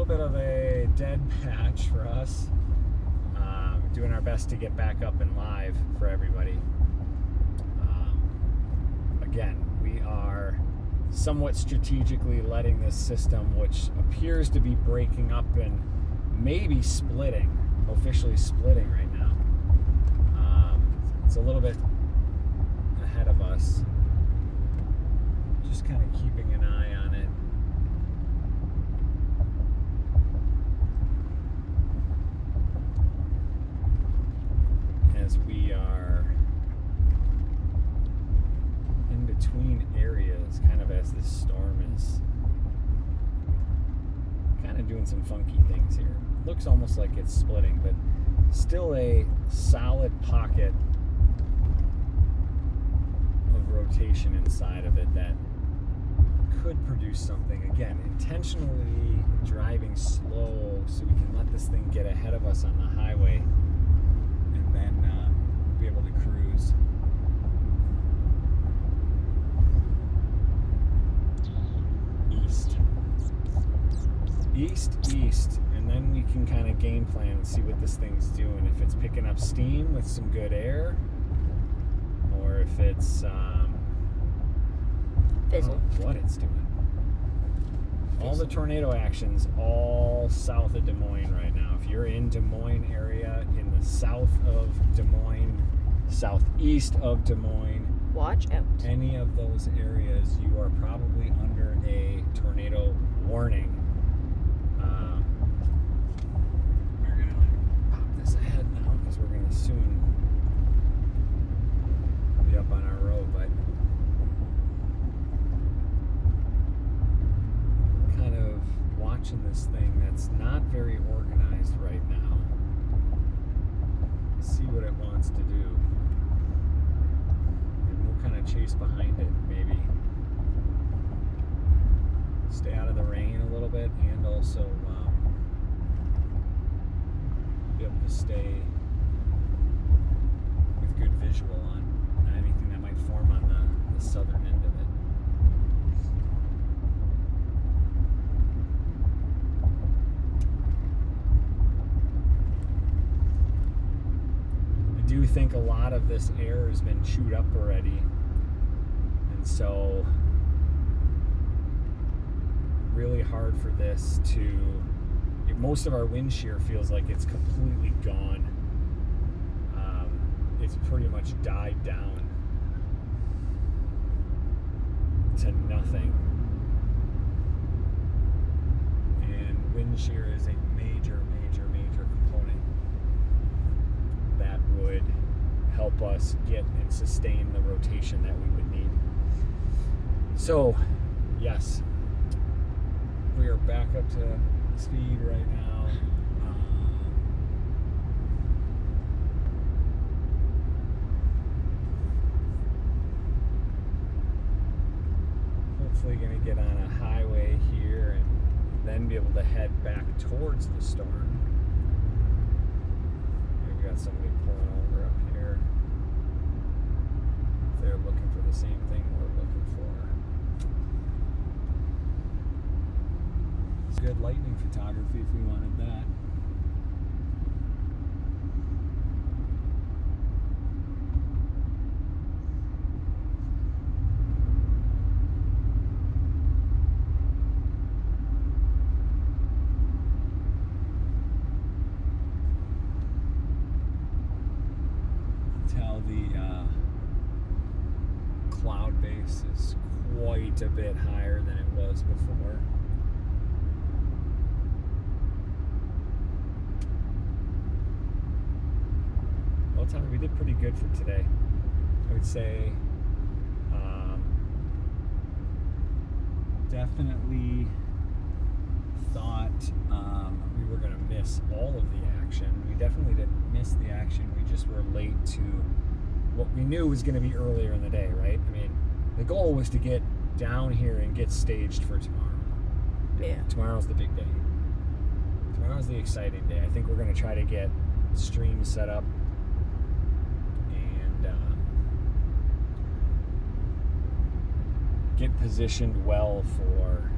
bit of a dead patch for us. Doing our best to get back up and live for everybody. Again, we are somewhat strategically letting this system, which appears to be breaking up and maybe splitting, officially splitting right now. It's a little bit ahead of us. Just kind of keeping an eye on it. As we are in between areas, kind of as this storm is kind of doing some funky things here. Looks almost like it's splitting, but still a solid pocket of rotation inside of it that could produce something. Again, intentionally driving slow so we can let this thing get ahead of us on the highway and then be able to cruise. East, and then we can kind of game plan and see what this thing's doing. If it's picking up steam with some good air, or if it's what it's doing. All the tornado actions all south of Des Moines right now. If you're in Des Moines area, in the south of Des Moines, southeast of Des Moines, watch out. Any of those areas, you are probably under a tornado warning. We're going to pop this ahead now because we're going to soon be up on our road, but kind of watching this thing that's not very organized right now. See what it wants to do. And we'll kind of chase behind it, maybe. Stay out of the rain a little bit, and also be able to stay with good visual on anything that might form on the southern end of it. I do think a lot of this air has been chewed up already, and so really hard for this to, most of our wind shear feels like it's completely gone. It's pretty much died down to nothing, and wind shear is a major component that would help us get and sustain the rotation that we would need. So yes, we are back up to speed right now. Hopefully going to get on a highway here and then be able to head back towards the storm. We've got somebody pulling over up here. If they're looking for the same thing we're looking for. It's good lightning photography if we wanted that. Tell the cloud base is quite a bit higher than it was before. Well, Tommy, we did pretty good for today. I would say definitely thought we were going to miss all of the action. We definitely didn't miss the action. We just were late to what we knew was going to be earlier in the day, right? I mean, the goal was to get down here and get staged for tomorrow. Yeah. Tomorrow's the big day. Tomorrow's the exciting day. I think we're going to try to get streams set up and get positioned well for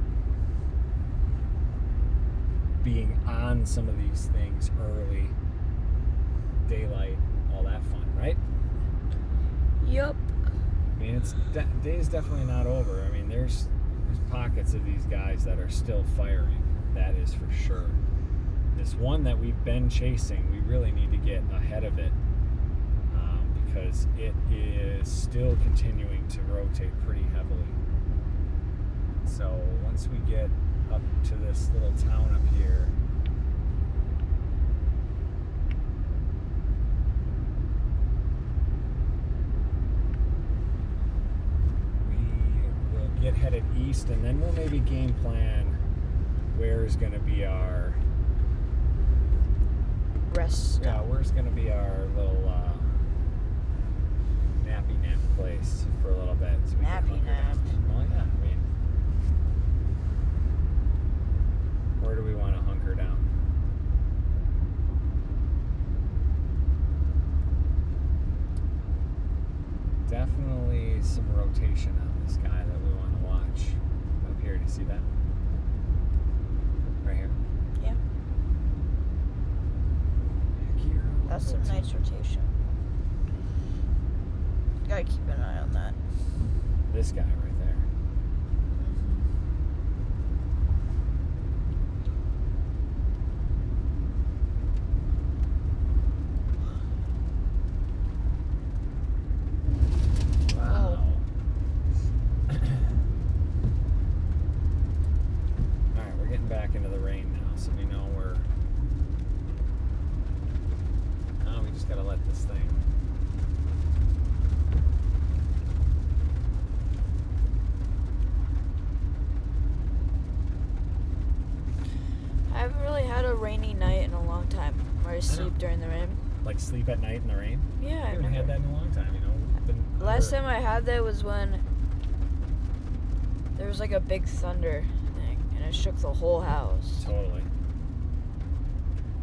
being on some of these things early, daylight, all that fun, right? Yup. I mean, day's definitely not over. I mean, there's pockets of these guys that are still firing. That is for sure. This one that we've been chasing, we really need to get ahead of it because it is still continuing to rotate pretty heavily. So once we get up to this little town up here, we will get headed east, and then we'll maybe game plan where is going to be our Rest. Yeah, where's going to be our little nappy nap place for a little bit? So we can Nappy hunker nap. down. Well, yeah, I mean, where do we want to hunker down? Definitely some rotation on this guy that we want to watch. Up here, do you see that? Right here? Yeah. Here. That's a nice rotation. Gotta keep an eye on that. This guy right there. Wow. Alright, we're getting back into the rain now, so we know we're... Now we just gotta let this thing... I haven't really had a rainy night in a long time where I sleep during the rain. Like sleep at night in the rain? Yeah, I I haven't remember. had that in a long time, you know. We've been Last under- time I had that was when there was like a big thunder thing and it shook the whole house. Totally.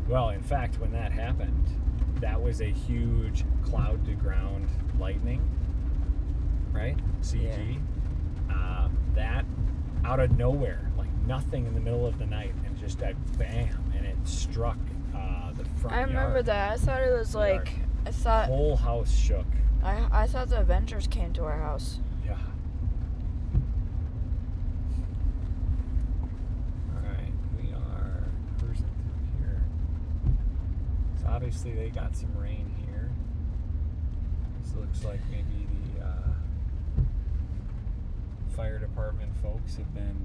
Well, in fact, when that happened, that was a huge cloud to ground lightning, right? CG. That out of nowhere, like nothing in the middle of the night, and just a bam, and it struck the front I remember yard. that. I thought it was The like yard. I thought Whole house shook. I thought the Avengers came to our house. Yeah. Alright, we are cruising through here. So obviously they got some rain here. This looks like maybe the fire department folks have been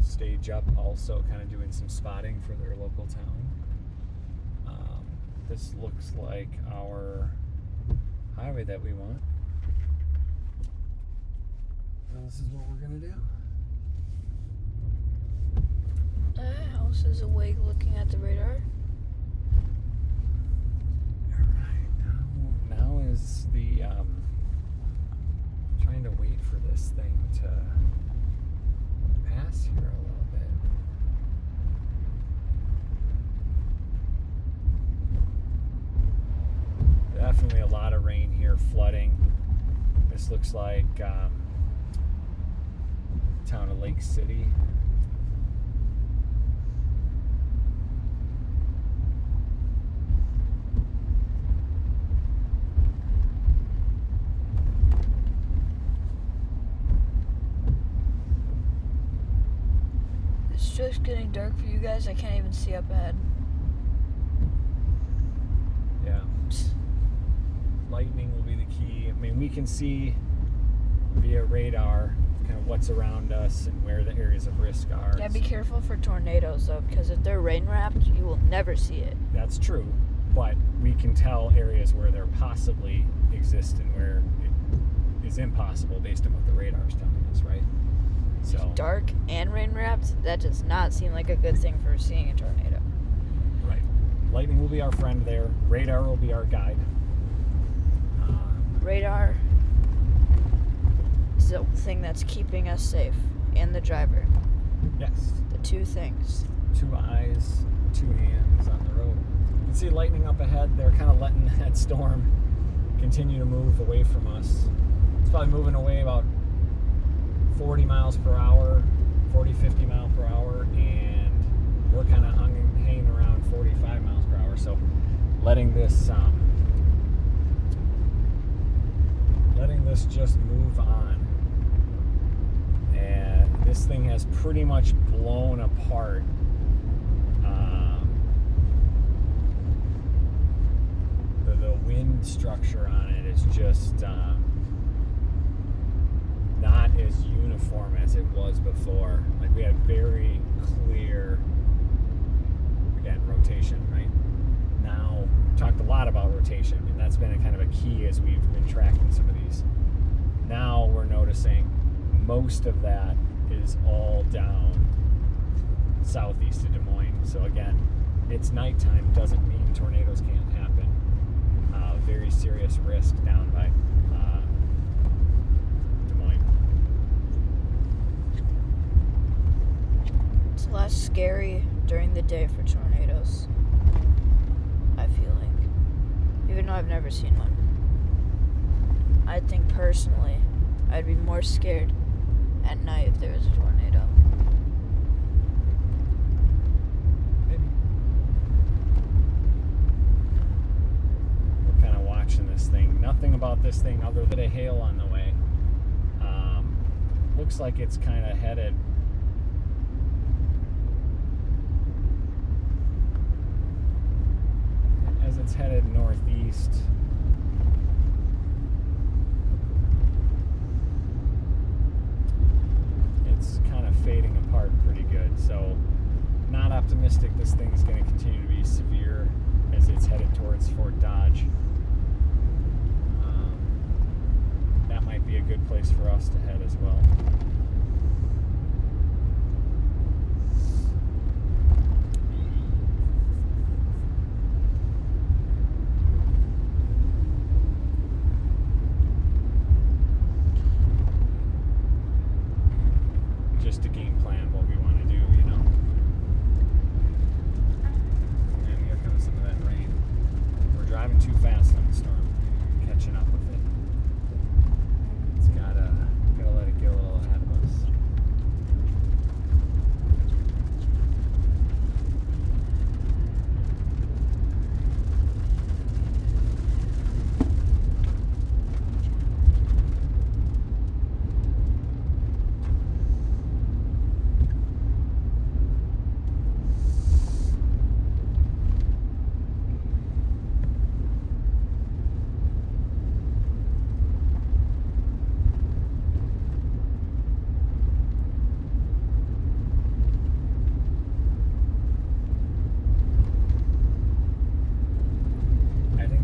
stage up also kind of doing some spotting for their local town. This looks like our highway that we want. So this is what we're gonna do. House is awake looking at the radar. Alright, now is the trying to wait for this thing to pass here a little bit. Definitely a lot of rain here, flooding. This looks like town of Lake City. It's just getting dark for you guys. I can't even see up ahead. Yeah. Lightning will be the key. I mean, we can see via radar kind of what's around us and where the areas of risk are. Yeah, be careful for tornadoes though, because if they're rain wrapped, you will never see it. That's true, but we can tell areas where there possibly exist and where it is impossible based on what the radar is telling us, right? So Dark and rain wrapped, that does not seem like a good thing for seeing a tornado. right. Lightning will be our friend there. Radar will be our guide. Radar is the thing that's keeping us safe, and the driver. Yes. The two things. 2 eyes, 2 hands on the road. You can see lightning up ahead. They're kind of letting that storm continue to move away from us. It's probably moving away about 40 miles per hour, 40, 50 mile per hour, and we're kind of hanging around 45 miles per hour. So letting this just move on. And this thing has pretty much blown apart. The wind structure on it is just not as uniform as it was before. Like, we had very clear, again, rotation, right? Now, we talked a lot about rotation, and that's been a kind of a key as we've been tracking some of these. Now we're noticing most of that is all down southeast of Des Moines. So again, it's nighttime doesn't mean tornadoes can't happen. Very serious risk down by Des Moines. It's less scary during the day for tornadoes, I feel like. Even though I've never seen one. I think personally, I'd be more scared at night if there was a tornado. Maybe. We're kind of watching this thing. Nothing about this thing other than a hail on the way. Looks like it's kind of headed as it's headed northeast. It's kind of fading apart pretty good. So not optimistic this thing's going to continue to be severe as it's headed towards Fort Dodge. That might be a good place for us to head as well. Just to game plan what we want to do, you know. And here comes some of that rain. We're driving too fast on the storm. Catching up with it. It's gotta let it get a little ahead of us.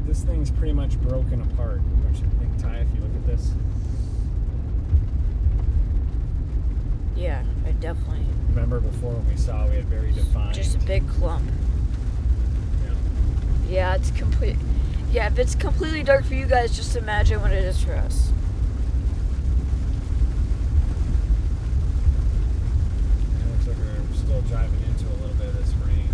This thing's pretty much broken apart, don't you think, Ty, if you look at this? Yeah, I definitely. Remember before when we saw we had very defined... Just a big clump. Yeah. Yeah, it's complete. Yeah, if it's completely dark for you guys, just imagine what it is for us. And it looks like we're still driving into a little bit of this rain.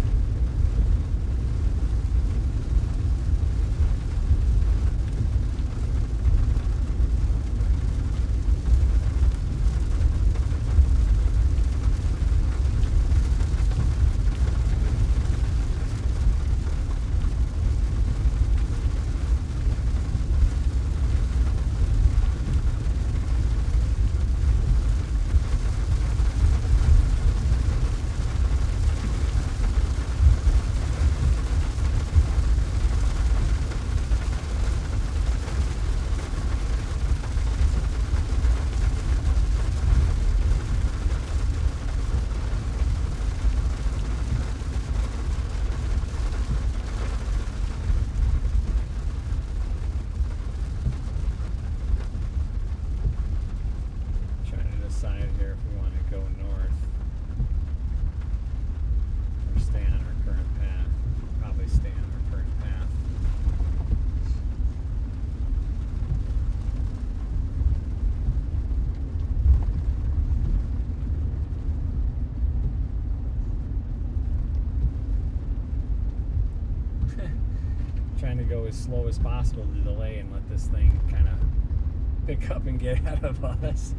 Decide here if we want to go north or stay on our current path. Probably stay on our current path. Trying to go as slow as possible to delay and let this thing kind of pick up and get ahead of us.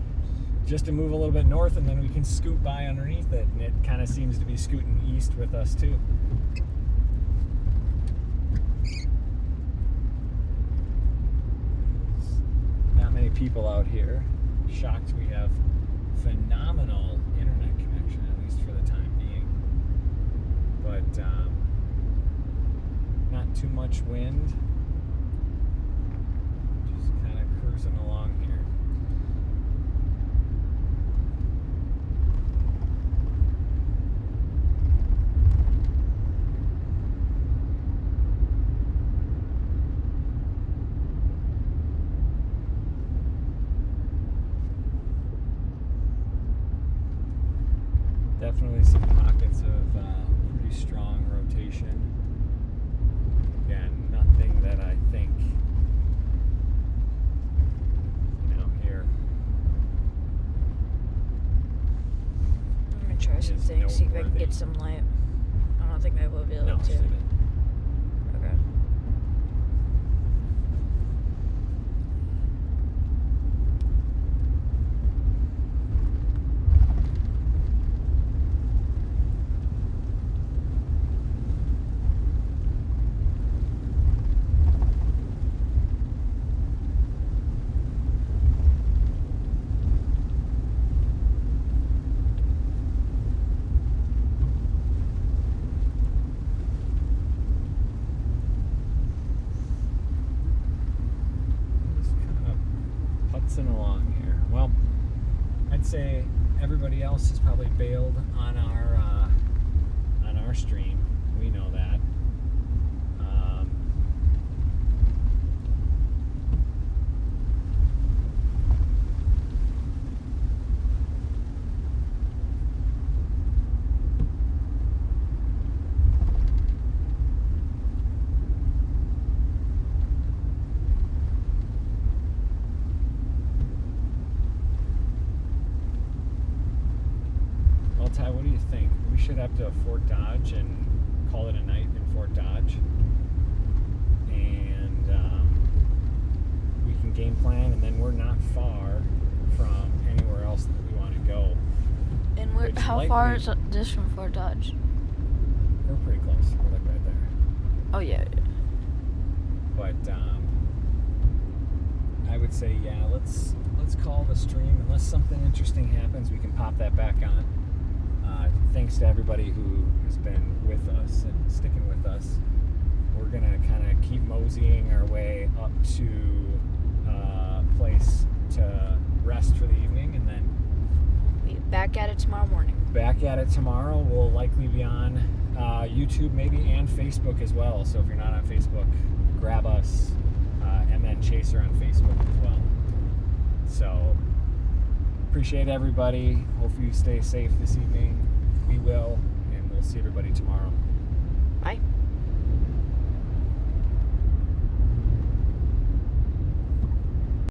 just to move a little bit north, and then we can scoot by underneath it, and it kind of seems to be scooting east with us too. Not many people out here. Shocked we have phenomenal internet connection, at least for the time being. But not too much wind. Just kind of cruising along here. Definitely some pockets of pretty strong rotation. Again, nothing that I think, here. I'm gonna try some Is things, see if I can noteworthy. get some light. I don't think I will be able No, to. should it? Okay. Just kind of putzing along here. Well, I'd say everybody else has probably bailed on our stream. We know that. Well, Ty, what do you think? We should head to Fort Dodge and call it a night in Fort Dodge. And we can game plan, and then we're not far from anywhere else that we want to go. And where? Which How far likely- is this from Fort Dodge? We're pretty close. We're like right there. Oh yeah. But I would say, yeah, let's call the stream. Unless something interesting happens, we can pop that back on. Thanks to everybody who has been with us and sticking with us. We're gonna kind of keep moseying our way up to a place to rest for the evening, and then Be back at it tomorrow morning. back at it tomorrow. We'll likely be on YouTube maybe, and Facebook as well. So if you're not on Facebook, grab us, MN Chaser on Facebook as well. So appreciate everybody. Hope you stay safe this evening.